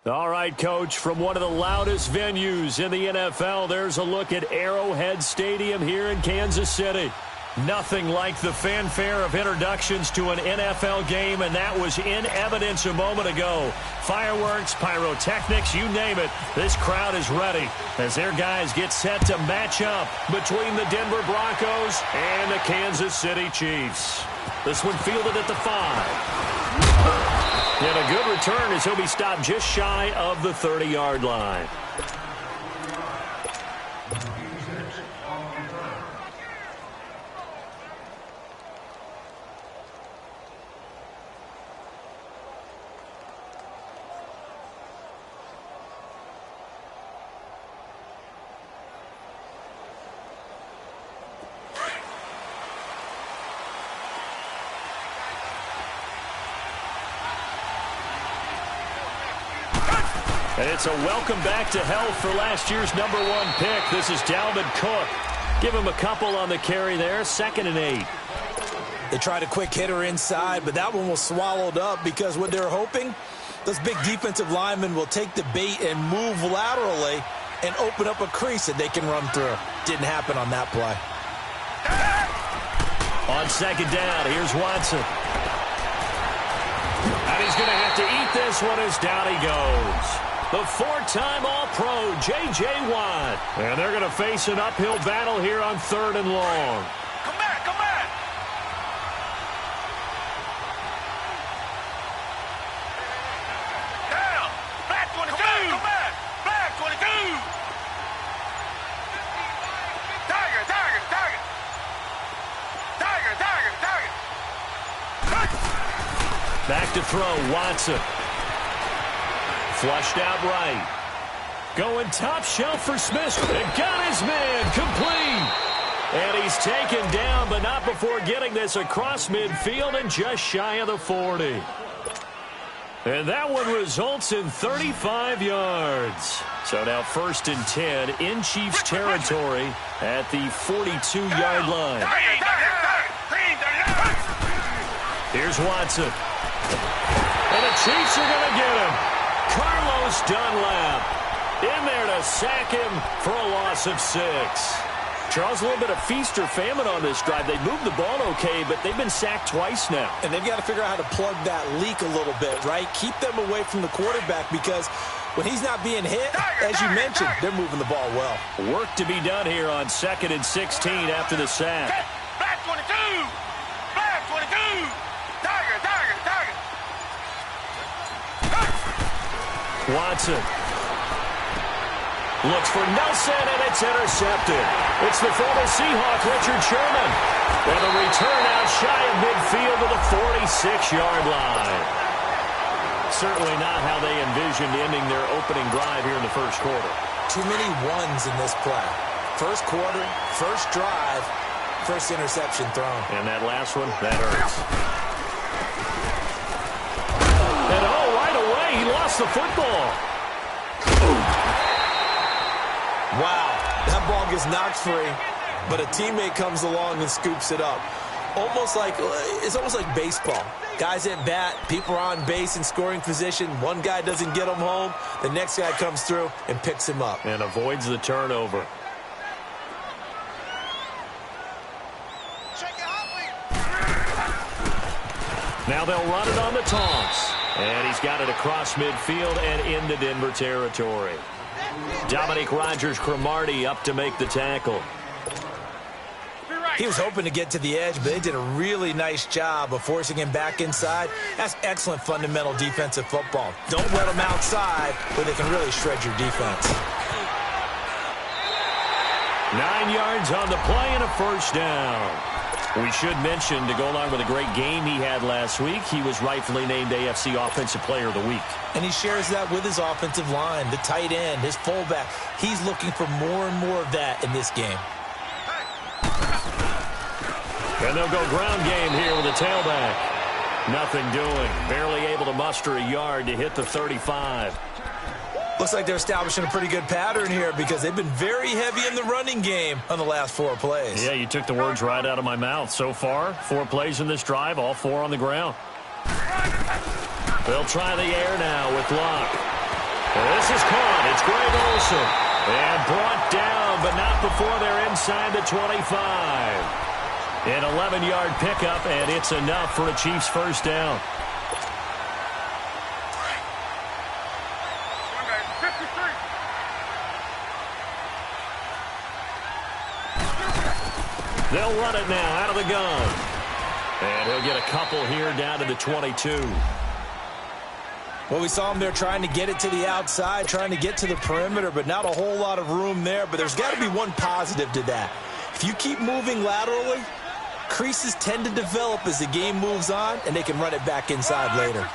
All right, Coach, from one of the loudest venues in the NFL, there's a look at Arrowhead Stadium here in Kansas City. Nothing like the fanfare of introductions to an NFL game, and that was in evidence a moment ago. Fireworks, pyrotechnics, you name it. This crowd is ready as their guys get set to match up between the Denver Broncos and the Kansas City Chiefs. This one fielded at the 5. And a good return as he'll be stopped just shy of the 30-yard line. And it's a welcome back to health for last year's #1 pick. This is Dalvin Cook. Give him a couple on the carry there. 2nd and 8. They tried a quick hitter inside, but that one was swallowed up because what they're hoping, those big defensive linemen will take the bait and move laterally and open up a crease that they can run through. Didn't happen on that play. On 2nd down, here's Watson. And he's going to have to eat this one as down he goes. The 4-time All-Pro, J.J. Watt. And they're going to face an uphill battle here on 3rd and long. Come back, come back. Down. Back 22. Come back. Back 22. Tiger, tiger, tiger. Tiger, tiger, tiger. Back to throw, Watson. Flushed out right. Going top shelf for Smith. And got his man complete. And he's taken down, but not before getting this across midfield and just shy of the 40. And that one results in 35 yards. So now 1st and 10 in Chiefs territory at the 42-yard line. Here's Watson. And the Chiefs are going to get him. Carlos Dunlap in there to sack him for a loss of 6. Charles, a little bit of feast or famine on this drive. They moved the ball okay, but they've been sacked twice now. And they've got to figure out how to plug that leak a little bit, right? Keep them away from the quarterback because when he's not being hit, as you mentioned, they're moving the ball well. Work to be done here on 2nd and 16 after the sack. Back 22. Back 22. Tiger, tiger, tiger. Watson looks for Nelson, and it's intercepted. It's the former Seahawk, Richard Sherman. And the return out shy of midfield to the 46-yard line. Certainly not how they envisioned ending their opening drive here in the first quarter. Too many ones in this play. First quarter, first drive, first interception thrown. And that last one, that hurts. And right away, he lost the football. Wow, that ball gets knocked free, but a teammate comes along and scoops it up. It's almost like baseball. Guys at bat, people are on base in scoring position. One guy doesn't get him home. The next guy comes through and picks him up. And avoids the turnover. Now they'll run it on the toss. And he's got it across midfield and into Denver territory. Dominique Rodgers-Cromartie up to make the tackle. He was hoping to get to the edge, but they did a really nice job of forcing him back inside. That's excellent fundamental defensive football. Don't let them outside where they can really shred your defense. 9 yards on the play and a first down. We should mention, to go along with a great game he had last week, he was rightfully named AFC Offensive Player of the Week. And he shares that with his offensive line, the tight end, his fullback. He's looking for more and more of that in this game. And they'll go ground game here with a tailback. Nothing doing. Barely able to muster a yard to hit the 35. Looks like they're establishing a pretty good pattern here because they've been very heavy in the running game on the last 4 plays. Yeah, you took the words right out of my mouth. So far, 4 plays in this drive, all 4 on the ground. They'll try the air now with Locke. This is caught. It's Greg Olsen. And brought down, but not before they're inside the 25. An 11-yard pickup, and it's enough for a Chiefs first down. They'll run it now out of the gun. And he'll get a couple here down to the 22. Well, we saw him there trying to get it to the outside, trying to get to the perimeter, but not a whole lot of room there. But there's got to be one positive to that. If you keep moving laterally, creases tend to develop as the game moves on, and they can run it back inside later.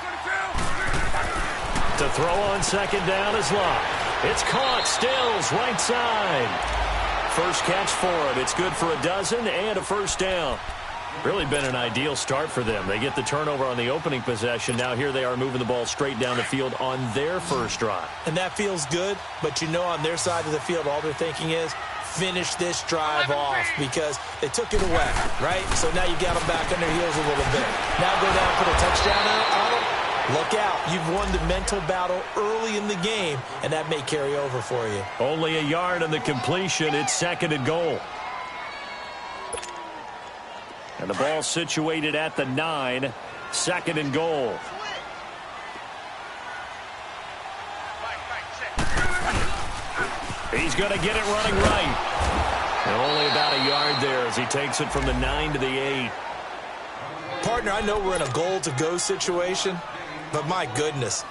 To throw on second down is Locke. It's caught. Stills right side. First catch for him. It's good for a dozen and a first down. Really been an ideal start for them. They get the turnover on the opening possession. Now here they are moving the ball straight down the field on their first drive. And that feels good, but you know on their side of the field all they're thinking is finish this drive off because they took it away, right? So now you got them back on their heels a little bit. Now go down and put a touchdown on them. Look out. You've won the mental battle early in the game, and that may carry over for you. Only a yard on the completion. It's second and goal. And the ball situated at the 9. Second and goal. He's going to get it running right. And only about a yard there as he takes it from the 9 to the 8. Partner, I know we're in a goal-to-go situation, but my goodness,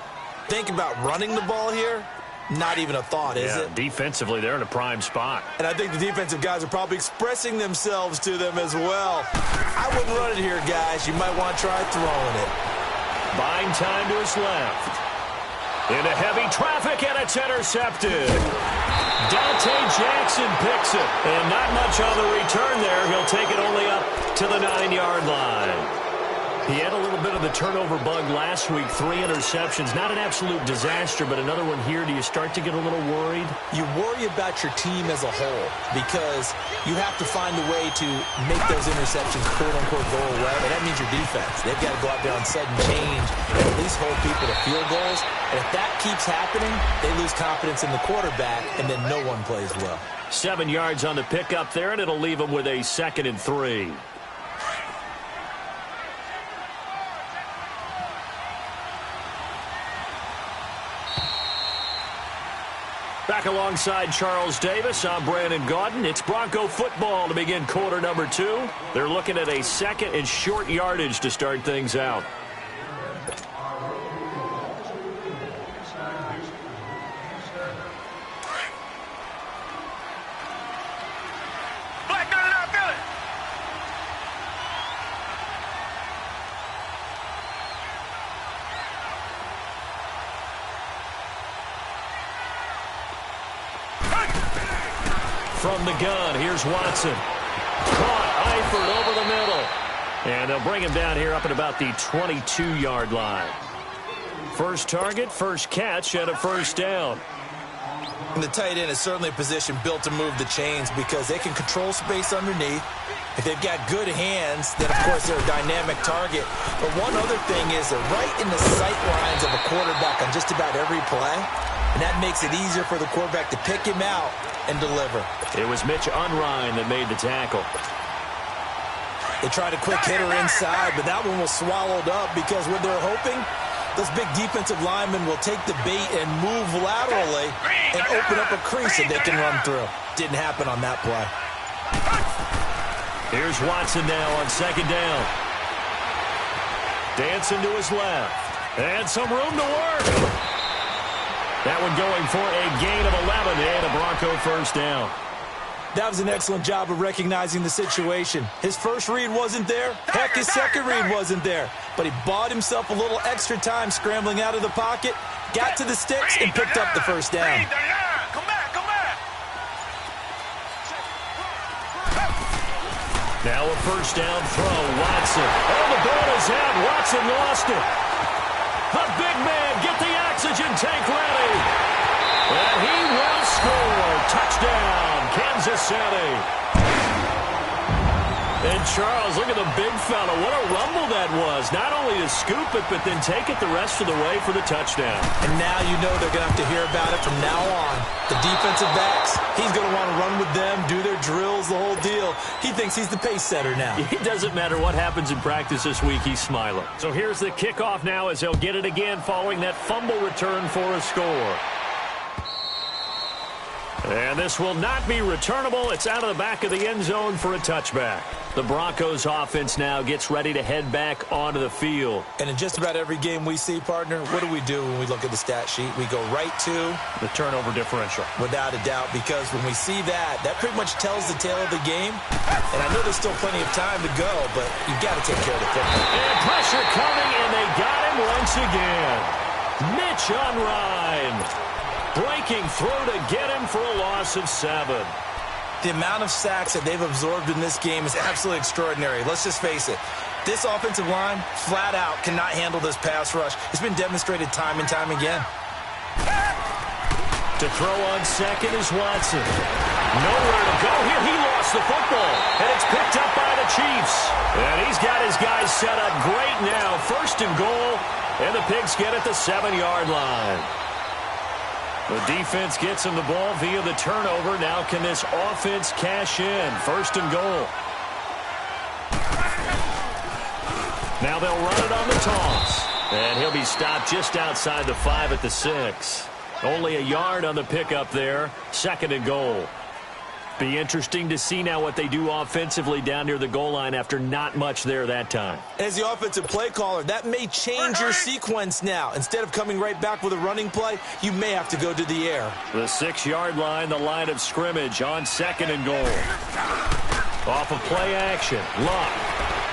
think about running the ball here. Not even a thought, is it? Defensively, they're in a prime spot. And I think the defensive guys are probably expressing themselves to them as well. I wouldn't run it here, guys. You might want to try throwing it. Buying time to his left. Into heavy traffic, and it's intercepted. Dante Jackson picks it. And not much on the return there. He'll take it only up to the 9-yard line. He had a little bit of the turnover bug last week. 3 interceptions. Not an absolute disaster, but another one here. Do you start to get a little worried? You worry about your team as a whole because you have to find a way to make those interceptions quote-unquote go away, and that means your defense. They've got to go out there on sudden change and at least hold people to field goals. And if that keeps happening, they lose confidence in the quarterback, and then no one plays well. 7 yards on the pickup there, and it'll leave them with a 2nd and 3. Back alongside Charles Davis, I'm Brandon Gaudin. It's Bronco football to begin quarter number 2. They're looking at a 2nd and short yardage to start things out. From the gun, here's Watson. Caught, Eifert over the middle. And they'll bring him down here up at about the 22-yard line. First target, first catch, and a first down. And the tight end is certainly a position built to move the chains because they can control space underneath. If they've got good hands, then, of course, they're a dynamic target. But one other thing is they're right in the sight lines of a quarterback on just about every play. And that makes it easier for the quarterback to pick him out and deliver. It was Mitch Unrein that made the tackle. They tried a quick hitter inside, but that one was swallowed up because what they're hoping, those big defensive linemen will take the bait and move laterally and open up a crease that they can run through. Didn't happen on that play. Here's Watson now on second down. Dancing to his left. And some room to work. That one going for a gain of 11 and a Bronco first down. That was an excellent job of recognizing the situation. His first read wasn't there. Heck, his second read wasn't there. But he bought himself a little extra time scrambling out of the pocket, got to the sticks, and picked up the first down. Come back, come back. Now a first down throw. Watson. Oh, the ball is out. Watson lost it. The big man, get the oxygen tank ready. And he will score. Touchdown, Kansas City. And Charles, look at the big fella. What a rumble that was. Not only to scoop it, but then take it the rest of the way for the touchdown. And now you know they're going to have to hear about it from now on. The defensive backs, he's going to want to run with them, do their drills, the whole deal. He thinks he's the pace setter now. It doesn't matter what happens in practice this week, he's smiling. So here's the kickoff now as they'll get it again following that fumble return for a score. And this will not be returnable. It's out of the back of the end zone for a touchback. The Broncos offense now gets ready to head back onto the field. And in just about every game we see, partner, what do we do when we look at the stat sheet? We go right to the turnover differential. Without a doubt, because when we see that, that pretty much tells the tale of the game. And I know there's still plenty of time to go, but you've got to take care of the football. And pressure coming, and they got him once again. Mitch on Ryan. Breaking through to get him for a loss of 7. The amount of sacks that they've absorbed in this game is absolutely extraordinary. Let's just face it. This offensive line, flat out, cannot handle this pass rush. It's been demonstrated time and time again. To throw on second is Watson. Nowhere to go here. He lost the football, and it's picked up by the Chiefs. And he's got his guys set up great now. 1st and goal, and the Pigs get at the 7-yard line. The defense gets him the ball via the turnover. Now can this offense cash in? 1st and goal. Now they'll run it on the toss. And he'll be stopped just outside the 5 at the 6. Only a yard on the pickup there. 2nd and goal. Be interesting to see now what they do offensively down near the goal line after not much there that time. As the offensive play caller, that may change your sequence now. Instead of coming right back with a running play, you may have to go to the air. The 6-yard line, the line of scrimmage on 2nd and goal. Off of play action. Luck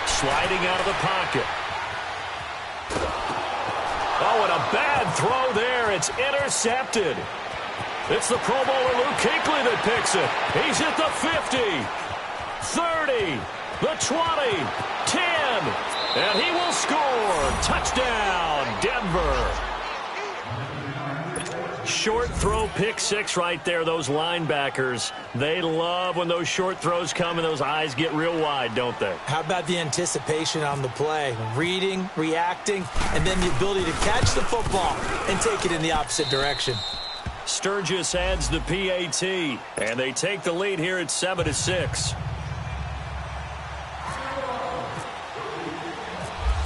sliding out of the pocket. Oh, and a bad throw there. It's intercepted. It's the Pro Bowler Luke Kuechly that picks it. He's at the 50, 30, the 20, 10, and he will score. Touchdown, Denver. Short throw, pick 6 right there. Those linebackers, they love when those short throws come and those eyes get real wide, don't they? How about the anticipation on the play? Reading, reacting, and then the ability to catch the football and take it in the opposite direction. Sturgis adds the PAT, and they take the lead here at 7-6.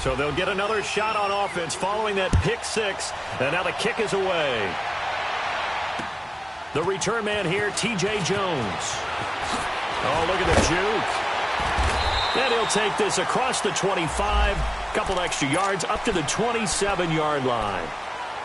So they'll get another shot on offense following that pick 6, and now the kick is away. The return man here, T.J. Jones. Oh, look at the juke. And he'll take this across the 25, couple extra yards, up to the 27-yard line.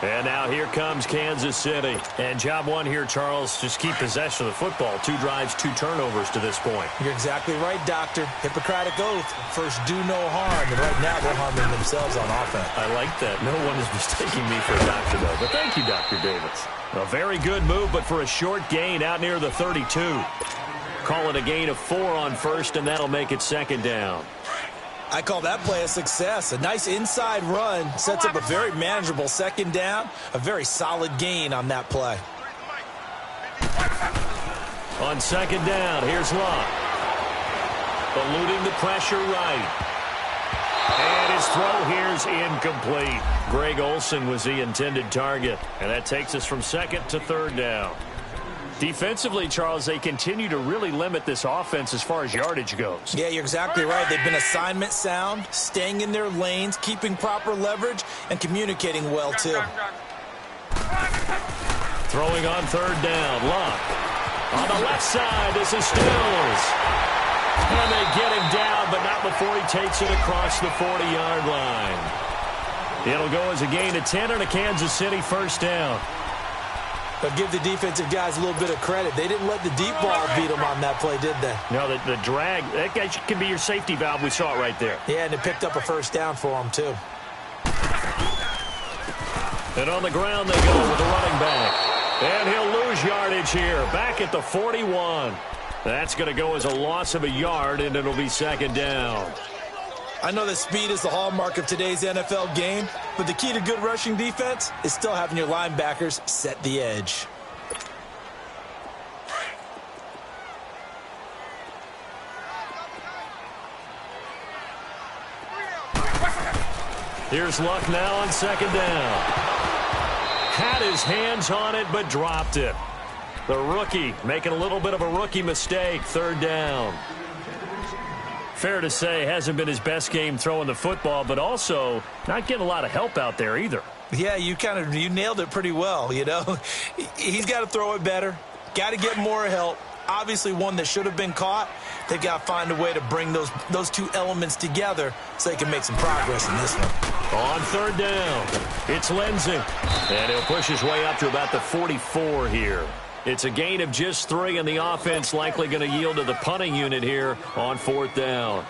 And now here comes Kansas City. And job one here, Charles, just keep possession of the football. 2 drives, 2 turnovers to this point. You're exactly right, Doctor. Hippocratic oath. First, do no harm. And right now, they're harming themselves on offense. I like that. No one is mistaking me for a doctor, though. But thank you, Dr. Davis. A very good move, but for a short gain out near the 32. Call it a gain of 4 on 1st, and that'll make it 2nd down. I call that play a success. A nice inside run sets up a very manageable 2nd down. A very solid gain on that play. On 2nd down, here's Luck. Eluding the pressure right. And his throw here's incomplete. Greg Olsen was the intended target. And that takes us from 2nd to 3rd down. Defensively, Charles, they continue to really limit this offense as far as yardage goes. Yeah, you're exactly right. They've been assignment sound, staying in their lanes, keeping proper leverage, and communicating well, too. Throwing on 3rd down, Luck. On the left side, this is Stills. And they get him down, but not before he takes it across the 40-yard line. It'll go as a gain of 10 and a Kansas City 1st down. But give the defensive guys a little bit of credit. They didn't let the deep ball beat them on that play, did they? No, the drag, that guy can be your safety valve. We saw it right there. Yeah, and it picked up a 1st down for them, too. And on the ground they go with the running back. And he'll lose yardage here. Back at the 41. That's going to go as a loss of a yard, and it'll be 2nd down. I know that speed is the hallmark of today's NFL game, but the key to good rushing defense is still having your linebackers set the edge. Here's Luck now on second down. Had his hands on it, but dropped it. The rookie making a little bit of a rookie mistake, third down. Fair to say, hasn't been his best game throwing the football, but also not getting a lot of help out there either. Yeah, you nailed it pretty well, you know. He's got to throw it better, got to get more help. Obviously one that should have been caught. They've got to find a way to bring those two elements together so they can make some progress in this one. On third down, it's Lindsey. And he'll push his way up to about the 44 here. It's a gain of just 3, and the offense likely going to yield to the punting unit here on fourth down.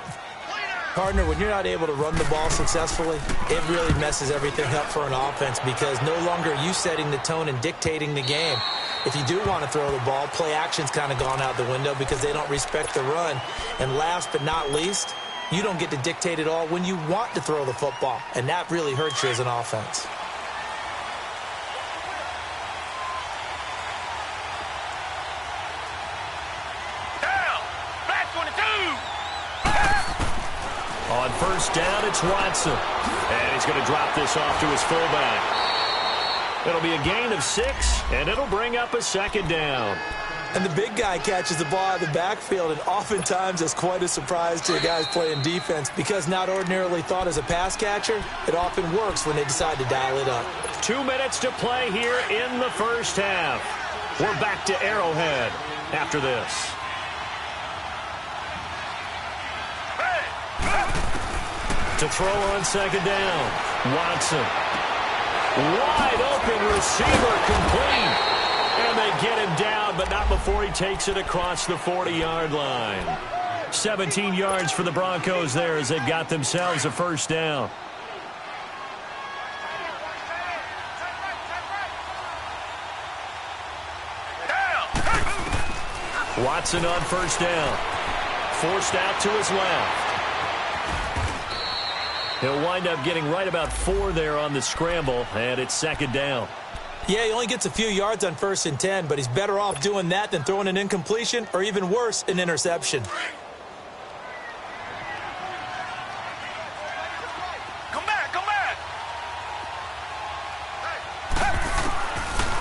Partner, when you're not able to run the ball successfully, it really messes everything up for an offense because no longer are you setting the tone and dictating the game. If you do want to throw the ball, play action's kind of gone out the window because they don't respect the run. And last but not least, you don't get to dictate it all when you want to throw the football, and that really hurts you as an offense. On first down, it's Watson. And he's going to drop this off to his fullback. It'll be a gain of 6, and it'll bring up a second down. And the big guy catches the ball out of the backfield, and oftentimes it's quite a surprise to the guys playing defense because not ordinarily thought as a pass catcher, it often works when they decide to dial it up. 2 minutes to play here in the first half. We're back to Arrowhead after this. To throw on second down, Watson. Wide open receiver, complete. And they get him down, but not before he takes it across the 40-yard line. 17 yards for the Broncos there as they've got themselves a first down. Watson on first down. Forced out to his left. He'll wind up getting right about 4 there on the scramble, and it's second down. Yeah, he only gets a few yards on 1st and 10, but he's better off doing that than throwing an incompletion or even worse, an interception. Come back, come back.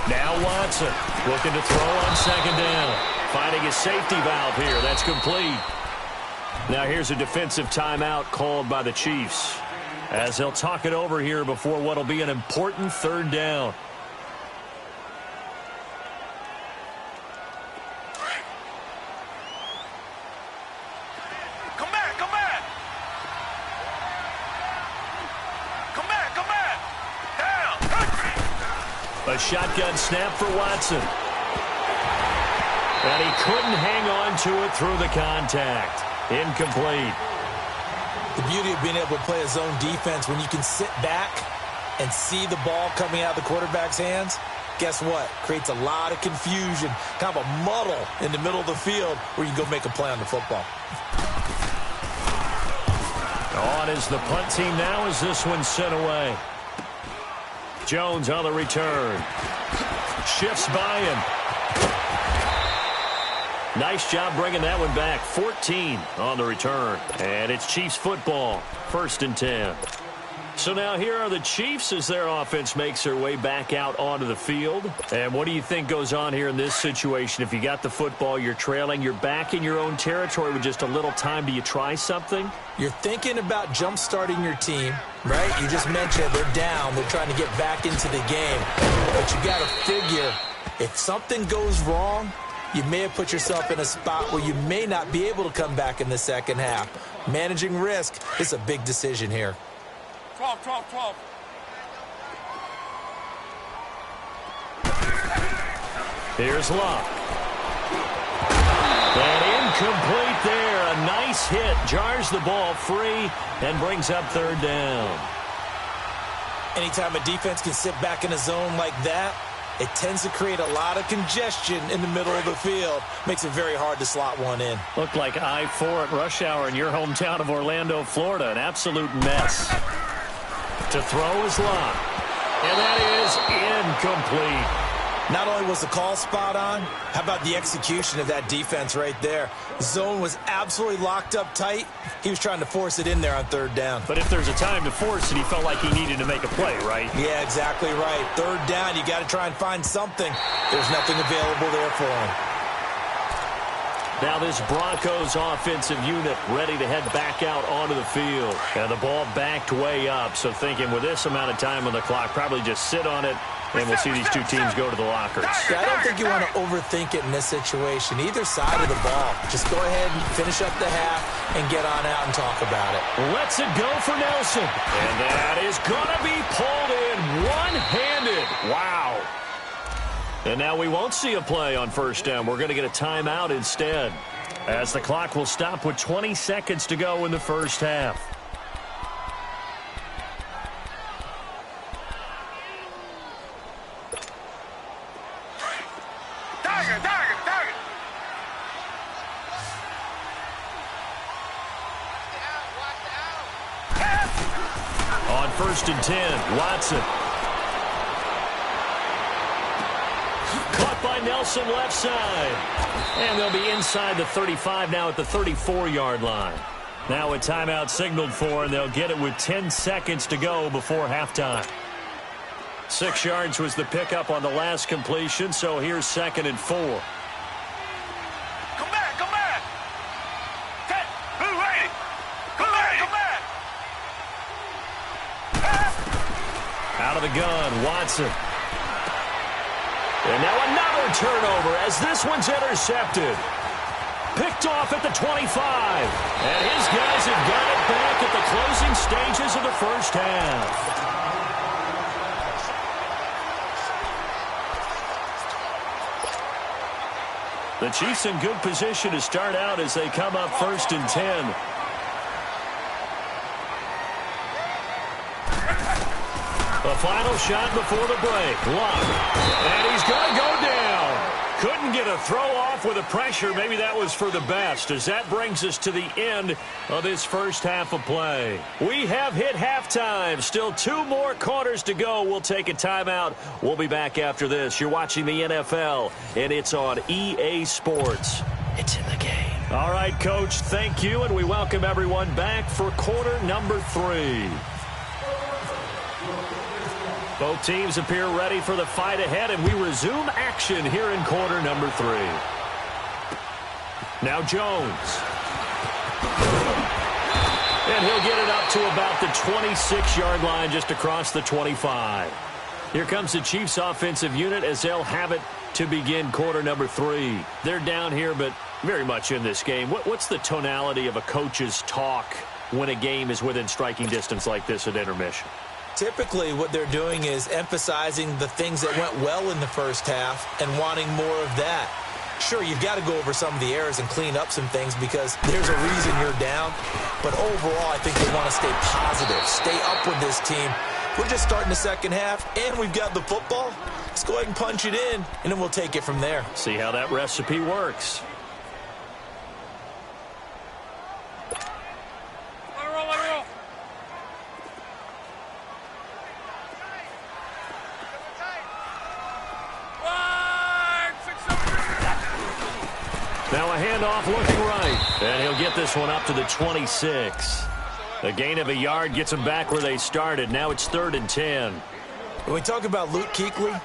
Now Watson looking to throw on second down. Finding his safety valve here. That's complete. Now here's a defensive timeout called by the Chiefs as they'll talk it over here before what'll be an important third down. Come back, come back. Come back, come back. Down. A shotgun snap for Watson. And he couldn't hang on to it through the contact. Incomplete. The beauty of being able to play a zone defense when you can sit back and see the ball coming out of the quarterback's hands, guess what? Creates a lot of confusion, kind of a muddle in the middle of the field where you can go make a play on the football. On is the punt team now as this one's sent away. Jones on the return. Shifts by him. Nice job bringing that one back. 14 on the return. And it's Chiefs football. 1st and 10. So now here are the Chiefs as their offense makes their way back out onto the field. And what do you think goes on here in this situation? If you got the football, you're trailing, you're back in your own territory with just a little time. Do you try something? You're thinking about jump-starting your team, right? You just mentioned they're down. They're trying to get back into the game. But you got to figure if something goes wrong, you may have put yourself in a spot where you may not be able to come back in the second half. Managing risk is a big decision here. 12, 12, 12. Here's Luck. And incomplete there. A nice hit. Jars the ball free and brings up third down. Anytime a defense can sit back in a zone like that, it tends to create a lot of congestion in the middle of the field. Makes it very hard to slot one in. Looked like I-4 at rush hour in your hometown of Orlando, Florida. An absolute mess. To throw is Luck. And that is incomplete. Not only was the call spot on, how about the execution of that defense right there? Zone was absolutely locked up tight. He was trying to force it in there on third down. But if there's a time to force it, he felt like he needed to make a play, right? Yeah, exactly right. Third down, you got to try and find something. There's nothing available there for him. Now this Broncos offensive unit ready to head back out onto the field. And the ball backed way up. So thinking with this amount of time on the clock, probably just sit on it, and we'll see these two teams go to the lockers. Yeah, I don't think you want to overthink it in this situation. Either side of the ball. Just go ahead and finish up the half and get on out and talk about it. Lets it go for Nelson. And that is going to be pulled in one-handed. Wow. And now we won't see a play on first down. We're going to get a timeout instead, as the clock will stop with 20 seconds to go in the first half. Target. On first and 10, Watson. Caught by Nelson left side. And they'll be inside the 35 now at the 34-yard line. Now a timeout signaled for, and they'll get it with 10 seconds to go before halftime. 6 yards was the pickup on the last completion, so here's 2nd and 4. Come back. Set. Who ready? Come back. Out of the gun, Watson. And now another turnover as this one's intercepted. Picked off at the 25. And his guys have got it back at the closing stages of the first half. The Chiefs in good position to start out as they come up first and 10. The final shot before the break. Luck. And he's going to go down. Couldn't get a throw off with the pressure. Maybe that was for the best, as that brings us to the end of this first half of play. We have hit halftime. Still 2 more quarters to go. We'll take a timeout. We'll be back after this. You're watching the NFL, and it's on EA Sports. It's in the game. All right, Coach, thank you, and we welcome everyone back for quarter number 3. Both teams appear ready for the fight ahead, and we resume action here in quarter number 3. Now Jones. And he'll get it up to about the 26-yard line, just across the 25. Here comes the Chiefs offensive unit as they'll have it to begin quarter number 3. They're down here, but very much in this game. What's the tonality of a coach's talk when a game is within striking distance like this at intermission? Typically, what they're doing is emphasizing the things that went well in the first half and wanting more of that. Sure, you've got to go over some of the errors and clean up some things because there's a reason you're down. But overall, I think they want to stay positive, stay up with this team. We're just starting the second half, and we've got the football. Let's go ahead and punch it in, and then we'll take it from there. See how that recipe works. Now a handoff looking right. And he'll get this one up to the 26. A gain of a yard gets them back where they started. Now it's 3rd and 10. When we talk about Luke Kuechly,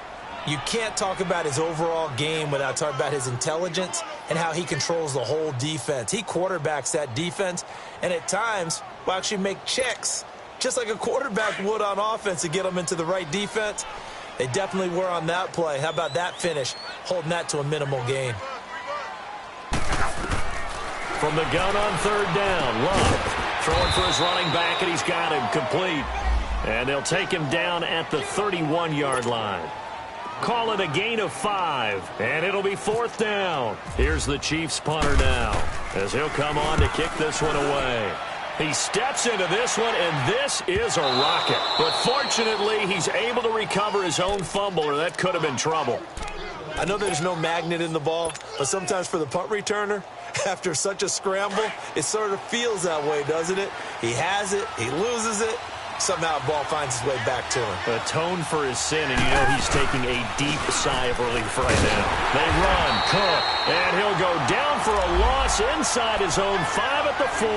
you can't talk about his overall game without talking about his intelligence and how he controls the whole defense. He quarterbacks that defense, and at times will actually make checks, just like a quarterback would on offense to get them into the right defense. They definitely were on that play. How about that finish, holding that to a minimal gain. From the gun on 3rd down, Love throwing for his running back, and he's got him complete. And they'll take him down at the 31-yard line. Call it a gain of 5, and it'll be 4th down. Here's the Chiefs punter now, as he'll come on to kick this one away. He steps into this one, and this is a rocket. But fortunately, he's able to recover his own fumble, or that could have been trouble. I know there's no magnet in the ball, but sometimes for the punt returner, after such a scramble, it sort of feels that way, doesn't it? He has it, he loses it. somehow the ball finds its way back to him. Atone for his sin, and you know he's taking a deep sigh of relief right now. They run, Cook, and he'll go down for a loss inside his own 5 at the 4.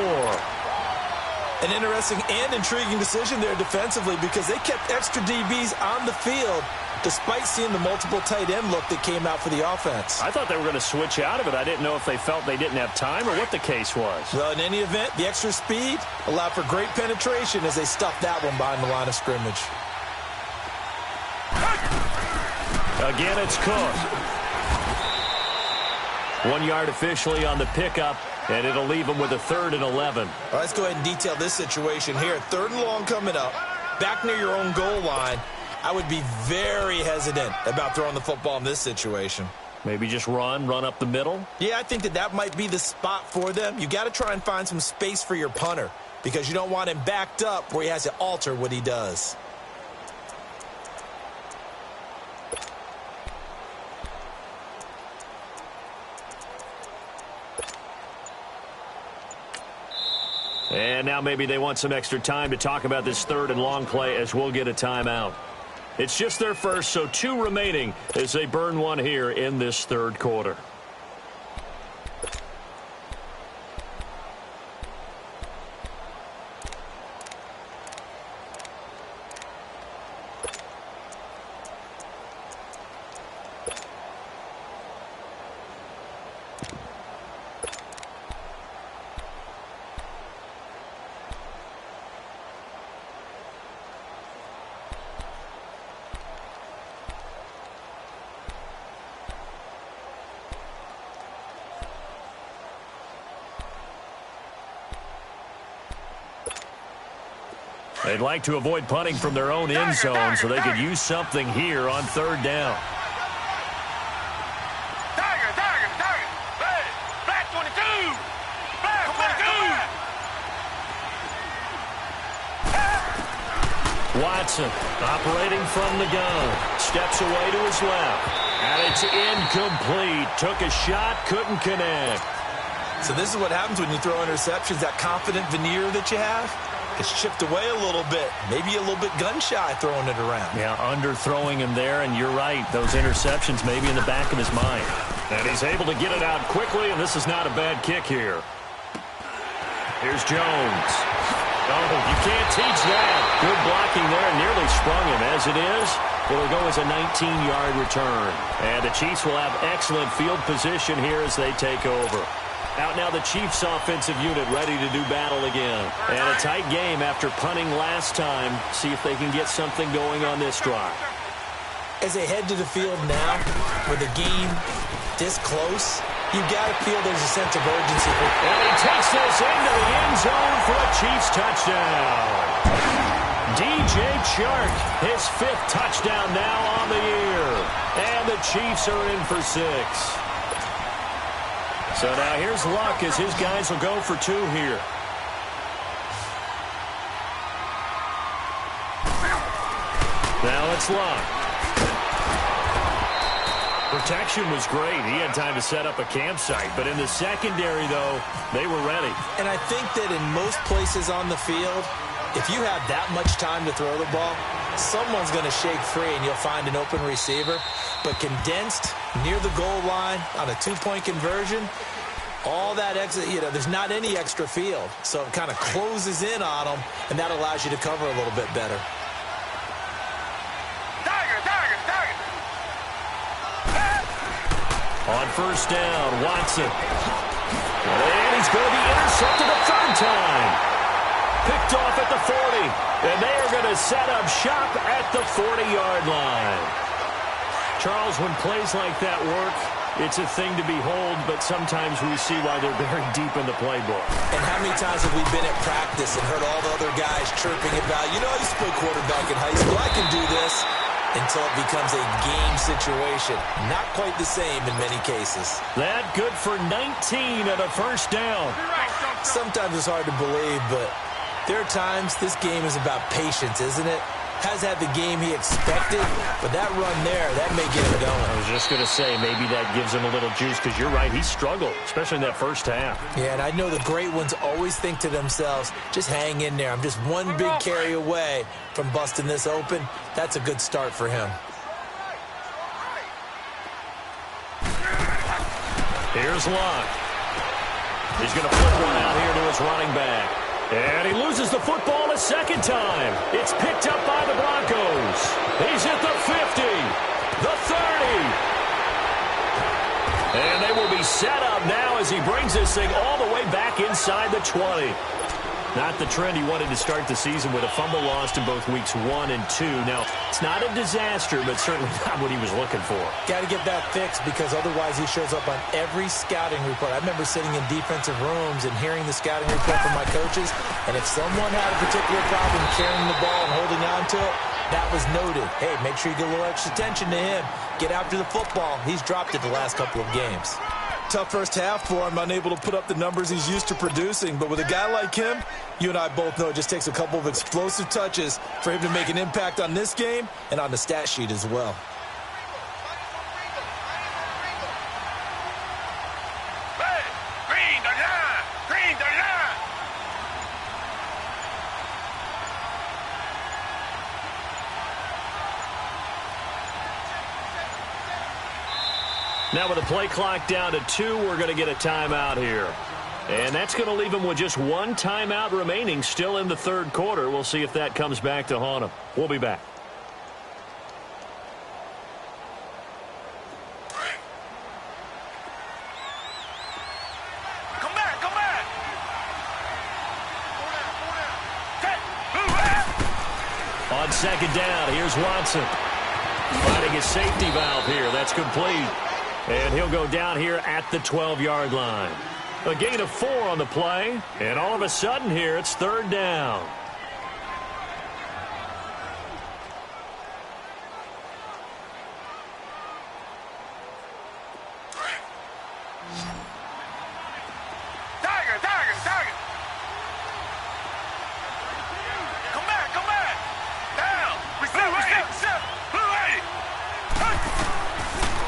An interesting and intriguing decision there defensively because they kept extra DBs on the field despite seeing the multiple tight end look that came out for the offense. I thought they were going to switch out of it. I didn't know if they felt they didn't have time or what the case was. Well, in any event, the extra speed allowed for great penetration as they stuffed that one behind the line of scrimmage. Again, it's Cook. 1 yard officially on the pickup, and it'll leave him with a 3rd and 11. All right, let's go ahead and detail this situation here. 3rd and long coming up, back near your own goal line. I would be very hesitant about throwing the football in this situation. Maybe just run up the middle? Yeah, I think that might be the spot for them. You got to try and find some space for your punter because you don't want him backed up where he has to alter what he does. And now maybe they want some extra time to talk about this 3rd and long play as we'll get a timeout. It's just their first, so 2 remaining as they burn one here in this 3rd quarter. They'd like to avoid punting from their own end zone so they could use something here on 3rd down. Tiger. Flat 22. Flat 22. Watson operating from the gun. Steps away to his left. And it's incomplete. Took a shot, couldn't connect. So this is what happens when you throw interceptions. That confident veneer that you have gets chipped away a little bit. Maybe a little bit gun-shy throwing it around. Yeah, underthrowing him there, and you're right. Those interceptions may be in the back of his mind. And he's able to get it out quickly, and this is not a bad kick here. Here's Jones. Oh, you can't teach that. Good blocking there, nearly sprung him. As it is, it'll go as a 19-yard return. And the Chiefs will have excellent field position here as they take over. Out now the Chiefs offensive unit ready to do battle again. And a tight game after punting last time. See if they can get something going on this drive. As they head to the field now, with the game this close, you got to feel there's a sense of urgency. And he takes this into the end zone for a Chiefs touchdown. DJ Chark, his 5th touchdown now on the year. And the Chiefs are in for 6. So now here's Luck as his guys will go for 2 here. Now it's Luck. Protection was great. He had time to set up a campsite. But in the secondary, though, they were ready. And I think that in most places on the field, if you have that much time to throw the ball, someone's going to shake free and you'll find an open receiver. But condensed near the goal line on a 2-point conversion, all that extra, there's not any extra field. So it kind of closes in on them, and that allows you to cover a little bit better. On 1st down, Watson. And he's going to be intercepted a 3rd time. Picked off at the 40. And they are going to set up shop at the 40-yard line. Charles, when plays like that work, it's a thing to behold, but sometimes we see why they're very deep in the playbook. And how many times have we been at practice and heard all the other guys chirping about, I used to play quarterback in high school, I can do this, until it becomes a game situation. Not quite the same in many cases. That good for 19 and a 1st down. Sometimes it's hard to believe, but there are times this game is about patience, isn't it? Has had the game he expected, but that run there, that may get him going. I was just going to say, maybe that gives him a little juice, because you're right, he struggled, especially in that first half. Yeah, and I know the great ones always think to themselves, just hang in there. I'm just one big carry away from busting this open. That's a good start for him. Here's Luck. He's going to flip one out here to his running back. And he loses the football a second time. It's picked up by the Broncos. He's at the 50, the 30. And they will be set up now as he brings this thing all the way back inside the 20. Not the trend he wanted to start the season with, a fumble lost in both weeks 1 and 2. Now, it's not a disaster, but certainly not what he was looking for. Got to get that fixed, because otherwise he shows up on every scouting report. I remember sitting in defensive rooms and hearing the scouting report from my coaches, and if someone had a particular problem carrying the ball and holding on to it, that was noted. Hey, make sure you get a little extra attention to him. Get after the football. He's dropped it the last couple of games. Tough first half for him, unable to put up the numbers he's used to producing. But with a guy like him, you and I both know it just takes a couple of explosive touches for him to make an impact on this game and on the stat sheet as well. Green the line! Green the line! Now with the play clock down to 2, we're going to get a timeout here. And that's going to leave him with just one timeout remaining still in the third quarter. We'll see if that comes back to haunt him. We'll be back. Come back, come back! On second down, here's Watson. Finding his safety valve here. That's complete. And he'll go down here at the 12-yard line. A gain of 4 on the play. And all of a sudden here, it's third down. Tiger, Tiger, Tiger! Come back, come back! Down! Reset! Blue 80!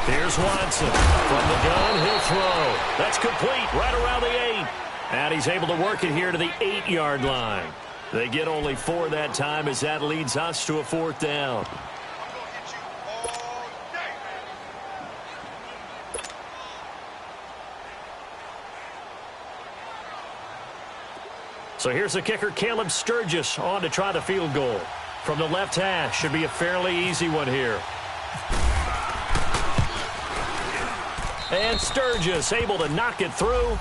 Here's Watson. From the gun, he'll throw. That's complete right around the 8. And he's able to work it here to the 8-yard line. They get only 4 that time as that leads us to a fourth down. So here's the kicker, Caleb Sturgis, on to try the field goal. From the left hash, should be a fairly easy one here. And Sturgis able to knock it through.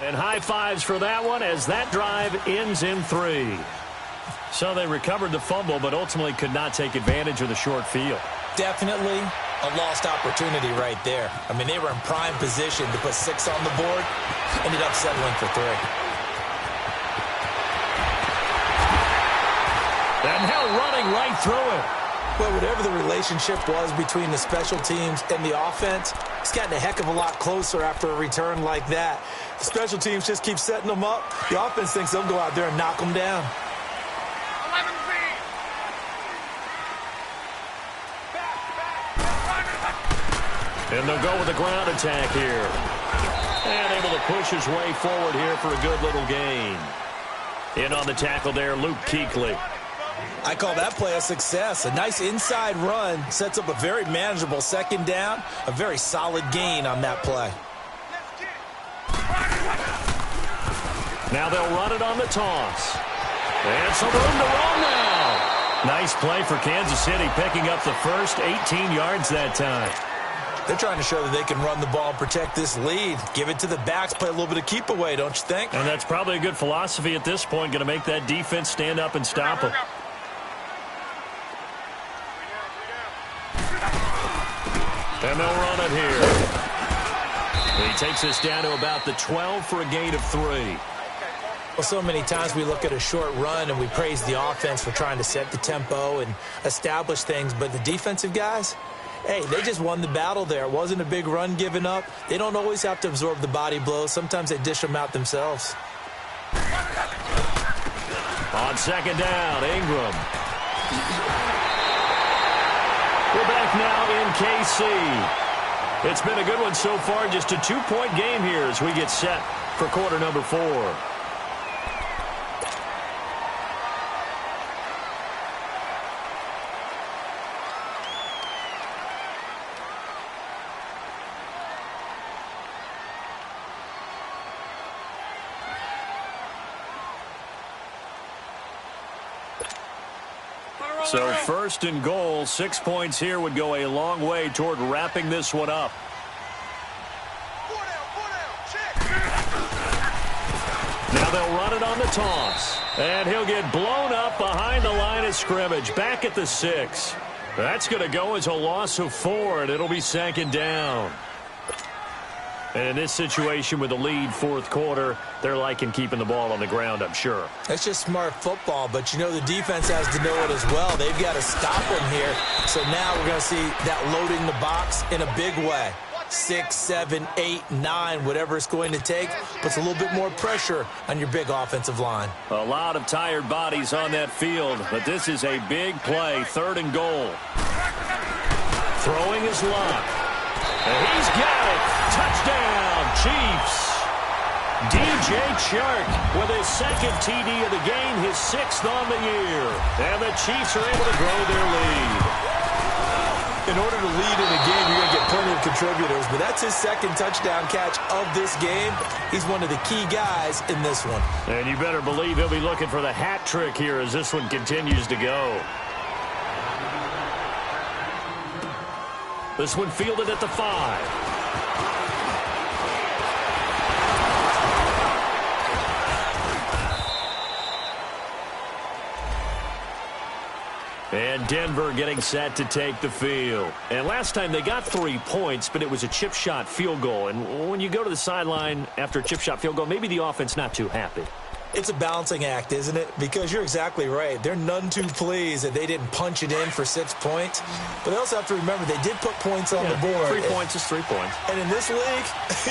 And high fives for that one as that drive ends in 3. So they recovered the fumble, but ultimately could not take advantage of the short field. Definitely a lost opportunity right there. I mean, they were in prime position to put 6 on the board. Ended up settling for 3. And now running right through it. Well, whatever the relationship was between the special teams and the offense, it's gotten a heck of a lot closer after a return like that. The special teams just keep setting them up. The offense thinks they'll go out there and knock them down. 11 feet! And they'll go with the ground attack here. And able to push his way forward here for a good little gain. In on the tackle there, Luke Kuechly. I call that play a success. A nice inside run sets up a very manageable second down. A very solid gain on that play. Now they'll run it on the toss. And some room to run now. Nice play for Kansas City, picking up the first 18 yards that time. They're trying to show that they can run the ball and protect this lead. Give it to the backs, play a little bit of keep away, don't you think? And that's probably a good philosophy at this point, going to make that defense stand up and stop them. And they'll run it here. He takes us down to about the 12 for a gain of 3. Well, so many times we look at a short run and we praise the offense for trying to set the tempo and establish things, but the defensive guys, hey, they just won the battle there. It wasn't a big run given up. They don't always have to absorb the body blows. Sometimes they dish them out themselves. On second down, Ingram. We're back now in KC. It's been a good one so far. Just a 2-point game here as we get set for quarter number 4. So first and goal, 6 points here would go a long way toward wrapping this one up. Now they'll run it on the toss. And he'll get blown up behind the line of scrimmage. Back at the 6. That's going to go as a loss of 4, and it'll be 2nd down. And in this situation with the lead 4th quarter, they're liking keeping the ball on the ground, I'm sure. That's just smart football, but you know the defense has to know it as well. They've got to stop him here. So now we're going to see that loading the box in a big way. 6, 7, 8, 9, whatever it's going to take, puts a little bit more pressure on your big offensive line. A lot of tired bodies on that field, but this is a big play, 3rd and goal. Throwing his lock. And he's got it. Touchdown, Chiefs. DJ Chark with his 2nd TD of the game, his 6th on the year. And the Chiefs are able to grow their lead. In order to lead in a game, you're going to get plenty of contributors, but that's his 2nd touchdown catch of this game. He's one of the key guys in this one. And you better believe he'll be looking for the hat trick here as this one continues to go. This one fielded at the 5. And Denver getting set to take the field. And last time they got 3 points, but it was a chip shot field goal. And when you go to the sideline after a chip shot field goal, maybe the offense not too happy. It's a balancing act, isn't it? Because you're exactly right. They're none too pleased that they didn't punch it in for 6 points. But they also have to remember they did put points on the board. 3 points is 3 points. And in this league,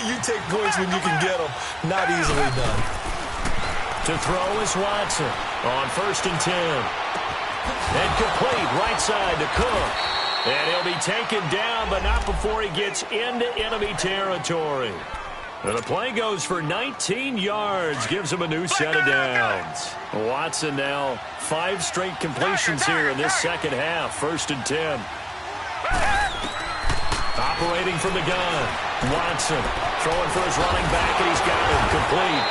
you take points when you can get them. Not easily done. To throw is Watson on 1st and 10. And complete right side to Cook. And he'll be taken down, but not before he gets into enemy territory. And the play goes for 19 yards, gives him a new set of downs. Watson now 5 straight completions here in this 2nd half. 1st and 10. Operating from the gun. Watson throwing for his running back, and he's got him complete.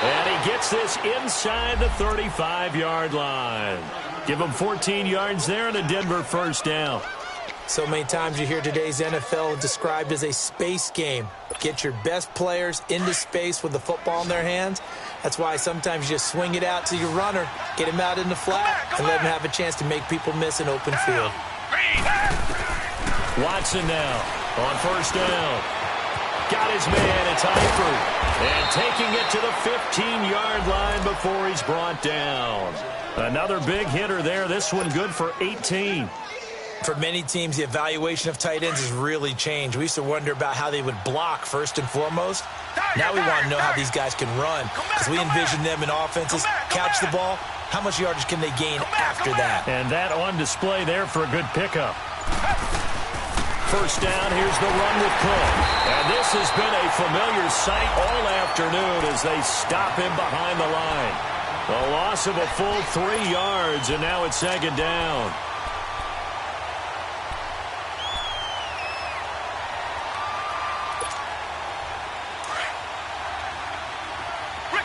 And he gets this inside the 35-yard line. Give him 14 yards there and a Denver 1st down. So many times you hear today's NFL described as a space game. Get your best players into space with the football in their hands. That's why sometimes you just swing it out to your runner, get him out in the flat, and let him have a chance to make people miss an open field. Watson now on 1st down. Got his man, it's Eifert. And taking it to the 15-yard line before he's brought down. Another big hitter there. This one good for 18. For many teams, the evaluation of tight ends has really changed. We used to wonder about how they would block first and foremost. Now we want to know how these guys can run, because we envision them in offenses, catch the ball. How much yardage can they gain after that? And that on display there for a good pickup. 1st down, here's the run with Cook. And this has been a familiar sight all afternoon as they stop him behind the line. A loss of a full 3 yards, and now it's 2nd down.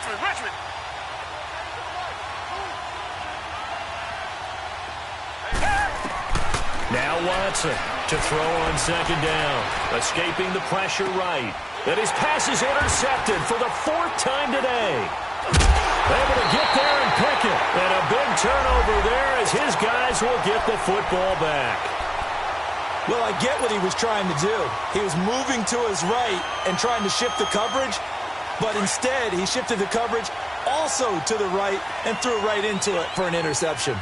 Richmond. Now Watson to throw on 2nd down. Escaping the pressure right. And his pass is intercepted for the 4th time today. Able to get there and pick it. And a big turnover there as his guys will get the football back. Well, I get what he was trying to do. He was moving to his right and trying to shift the coverage, but instead he shifted the coverage also to the right and threw right into it for an interception.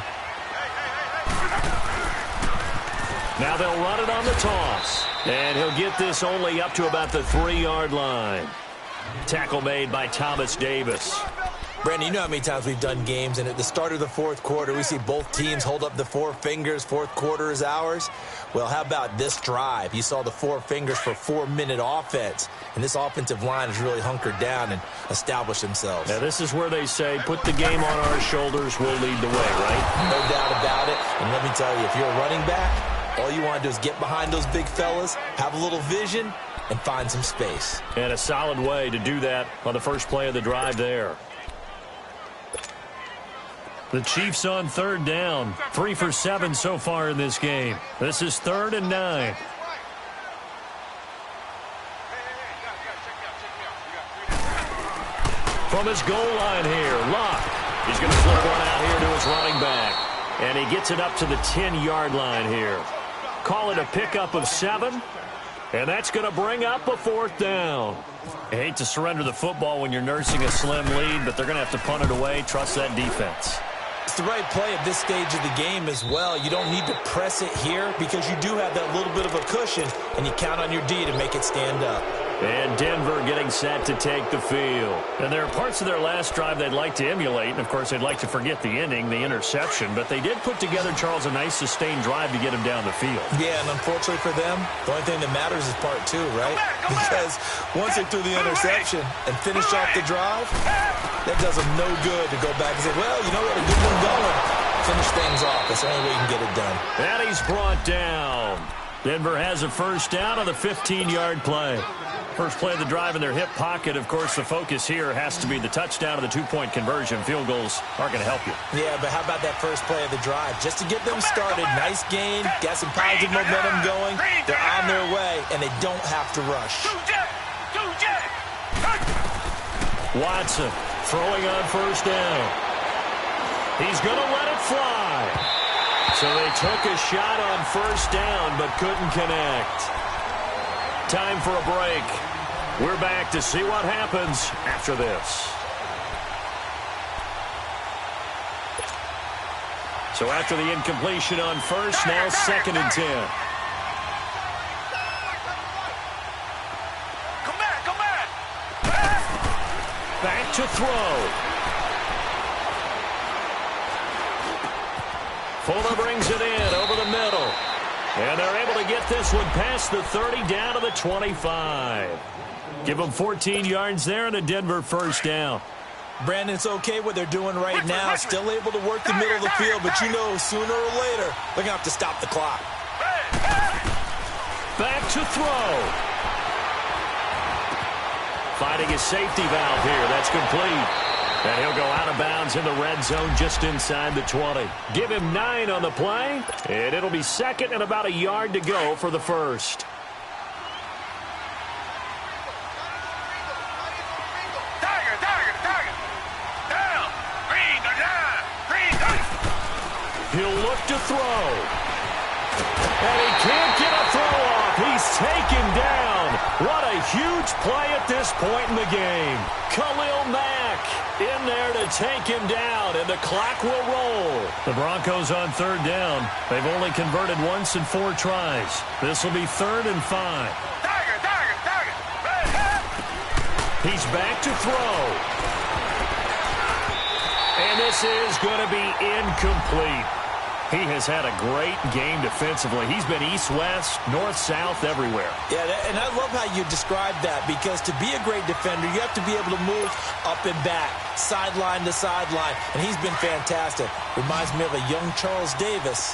Now they'll run it on the toss. And he'll get this only up to about the 3-yard line. Tackle made by Thomas Davis. Brandon, you know how many times we've done games, and at the start of the fourth quarter, we see both teams hold up the four fingers, fourth quarter is ours. Well, how about this drive? You saw the four fingers for 4-minute offense, and this offensive line has really hunkered down and established themselves. Yeah, this is where they say, put the game on our shoulders, we'll lead the way, right? No doubt about it, and let me tell you, if you're a running back, all you want to do is get behind those big fellas, have a little vision, and find some space. And a solid way to do that on the first play of the drive there. The Chiefs on third down. 3 for 7 so far in this game. This is 3rd and 9. From his goal line here, Luck. He's going to flip one out here to his running back. And he gets it up to the 10-yard line here. Call it a pickup of 7. And that's going to bring up a 4th down. I hate to surrender the football when you're nursing a slim lead, but they're going to have to punt it away. Trust that defense. It's the right play at this stage of the game as well. You don't need to press it here because you do have that little bit of a cushion, and you count on your D to make it stand up. And Denver getting set to take the field. And there are parts of their last drive they'd like to emulate, and of course they'd like to forget the ending, the interception, but they did put together, Charles, a nice sustained drive to get him down the field. Yeah, and unfortunately for them, the only thing that matters is part 2, right? Because once they threw the interception and finished off the drive, that does them no good to go back and say, well, you know what, a good one going. Finish things off. That's the only way you can get it done. And he's brought down. Denver has a first down on the 15-yard play. First play of the drive in their hip pocket. Of course, the focus here has to be the touchdown of the 2-point conversion. Field goals aren't going to help you. Yeah, but how about that first play of the drive? Just to get them started, nice gain, got some positive momentum going. They're on their way, and they don't have to rush. Watson throwing on first down. He's going to let it fly. So they took a shot on first down, but couldn't connect. Time for a break. We're back to see what happens after this. So after the incompletion on first, now 2nd and 10. Back to throw. Fuller brings it in over the middle. And they're able to get this one past the 30 down to the 25. Give them 14 yards there and a Denver first down. Brandon, it's okay what they're doing right now. Still able to work the middle of the field, but you know sooner or later they're going to have to stop the clock. Back to throw. Finding a safety valve here. That's complete. And he'll go out of bounds in the red zone just inside the 20. Give him 9 on the play, and it'll be 2nd and about a yard to go for the first. He'll look to throw. And he can't get a throw off. He's taken down. What a huge play at this point in the game. Khalil Mack in there to take him down, and the clock will roll. The Broncos on third down. They've only converted once in 4 tries. This will be 3rd and 5. He's back to throw. And this is going to be incomplete. He has had a great game defensively. He's been east-west, north-south, everywhere. Yeah, and I love how you described that, because to be a great defender, you have to be able to move up and back, sideline to sideline, and he's been fantastic. Reminds me of a young Charles Davis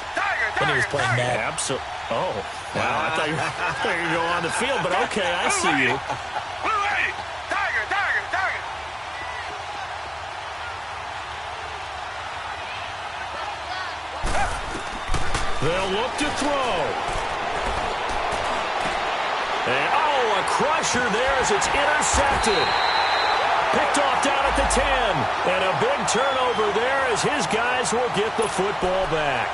when he was playing Madden. Absolutely. Oh, wow. I thought you were going to go on the field, but okay, I see you. They'll look to throw. And, oh, a crusher there as it's intercepted. Picked off down at the 10. And a big turnover there as his guys will get the football back.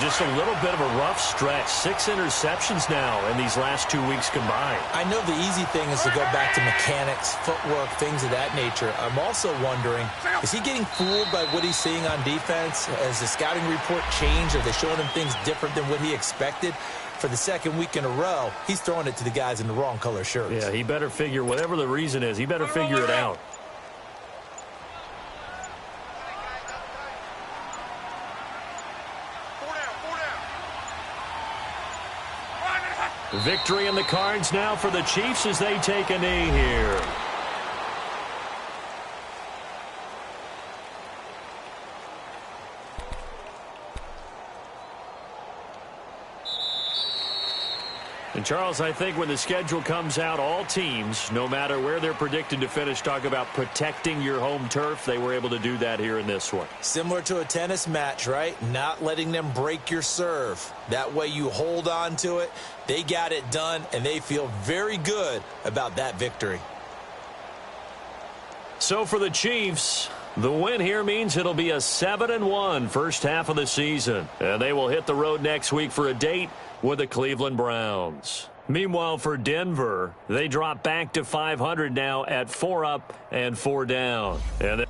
Just a little bit of a rough stretch. 6 interceptions now in these last 2 weeks combined. I know the easy thing is to go back to mechanics, footwork, things of that nature. I'm also wondering, is he getting fooled by what he's seeing on defense? Has the scouting report changed? Are they showing him things different than what he expected? For the 2nd week in a row, he's throwing it to the guys in the wrong color shirts. Yeah, he better figure, whatever the reason is, he better figure it out. Victory in the cards now for the Chiefs as they take a knee here. And, Charles, I think when the schedule comes out, all teams, no matter where they're predicted to finish, talk about protecting your home turf. They were able to do that here in this one. Similar to a tennis match, right? Not letting them break your serve. That way you hold on to it. They got it done, and they feel very good about that victory. So for the Chiefs, the win here means it'll be a 7-1 first half of the season. And they will hit the road next week for a date with the Cleveland Browns. Meanwhile, for Denver, they drop back to 500 now at 4 up and 4 down. And